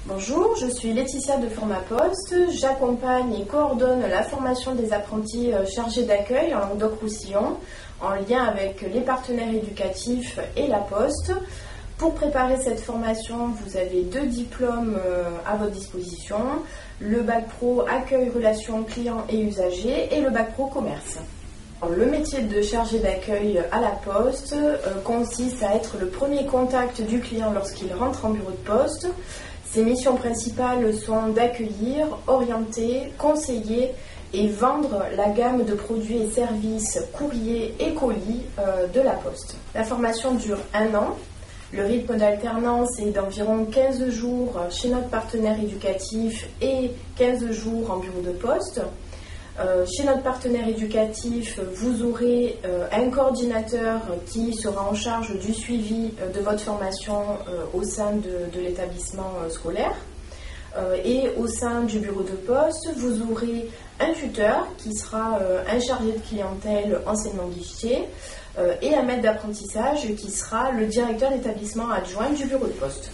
Bonjour, je suis Laetitia de Formapost. J'accompagne et coordonne la formation des apprentis chargés d'accueil en Languedoc-Roussillon en lien avec les partenaires éducatifs et la Poste. Pour préparer cette formation, vous avez 2 diplômes à votre disposition, le bac pro accueil, relations clients et usagers et le bac pro commerce. Le métier de chargé d'accueil à la Poste consiste à être le premier contact du client lorsqu'il rentre en bureau de poste. Ses missions principales sont d'accueillir, orienter, conseiller et vendre la gamme de produits et services courriers et colis de la Poste. La formation dure 1 an. Le rythme d'alternance est d'environ 15 jours chez notre partenaire éducatif et 15 jours en bureau de poste. Chez notre partenaire éducatif, vous aurez un coordinateur qui sera en charge du suivi de votre formation au sein de l'établissement scolaire. Et au sein du bureau de poste, vous aurez un tuteur qui sera un chargé de clientèle enseignement guichet et un maître d'apprentissage qui sera le directeur d'établissement adjoint du bureau de poste.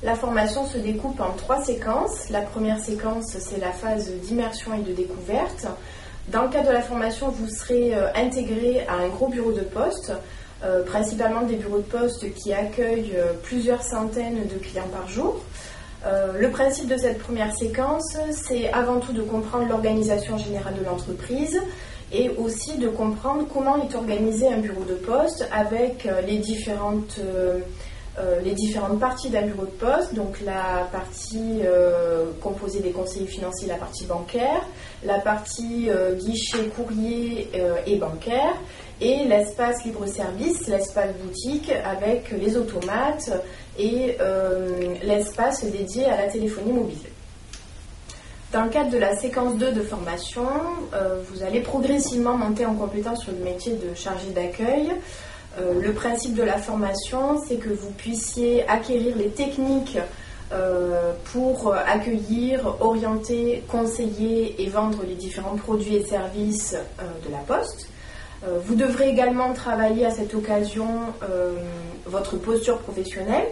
La formation se découpe en 3 séquences. La première séquence, c'est la phase d'immersion et de découverte. Dans le cadre de la formation, vous serez intégré à un gros bureau de poste, principalement des bureaux de poste qui accueillent plusieurs centaines de clients par jour. Le principe de cette première séquence, c'est avant tout de comprendre l'organisation générale de l'entreprise et aussi de comprendre comment est organisé un bureau de poste avec les différentes parties d'un bureau de poste, donc la partie composée des conseillers financiers, la partie bancaire, la partie guichet, courrier et bancaire, et l'espace libre-service, l'espace boutique avec les automates et l'espace dédié à la téléphonie mobile. Dans le cadre de la séquence 2 de formation, vous allez progressivement monter en compétence sur le métier de chargé d'accueil. Le principe de la formation, c'est que vous puissiez acquérir les techniques pour accueillir, orienter, conseiller et vendre les différents produits et services de la Poste. Vous devrez également travailler à cette occasion votre posture professionnelle.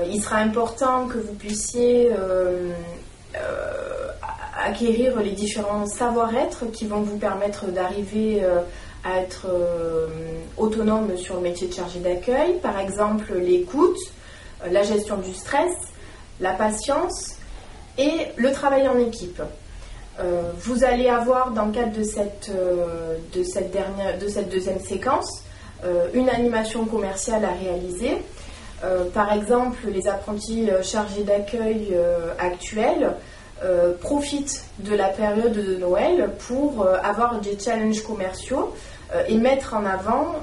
Il sera important que vous puissiez acquérir les différents savoir-être qui vont vous permettre d'arriver à être autonome sur le métier de chargé d'accueil, par exemple l'écoute, la gestion du stress, la patience et le travail en équipe. Vous allez avoir dans le cadre de cette deuxième séquence une animation commerciale à réaliser. Par exemple, les apprentis chargés d'accueil actuels profitent de la période de Noël pour avoir des challenges commerciaux et mettre en avant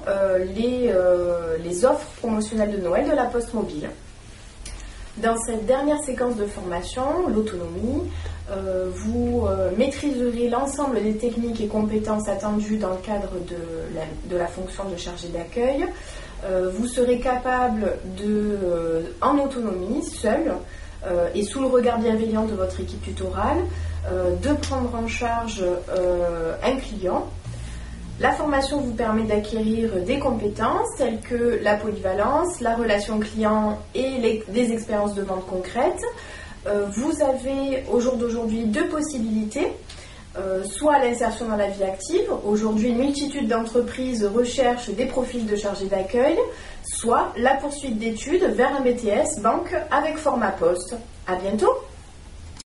les offres promotionnelles de Noël de la Poste mobile. Dans cette dernière séquence de formation, l'autonomie, vous maîtriserez l'ensemble des techniques et compétences attendues dans le cadre de la fonction de chargé d'accueil. Vous serez capable en autonomie, seul, et sous le regard bienveillant de votre équipe tutorale, de prendre en charge un client. La formation vous permet d'acquérir des compétences telles que la polyvalence, la relation client et des expériences de vente concrètes. Vous avez au jour d'aujourd'hui 2 possibilités, soit l'insertion dans la vie active. Aujourd'hui, une multitude d'entreprises recherchent des profils de chargés d'accueil, soit la poursuite d'études vers un BTS banque avec Formapost. À bientôt!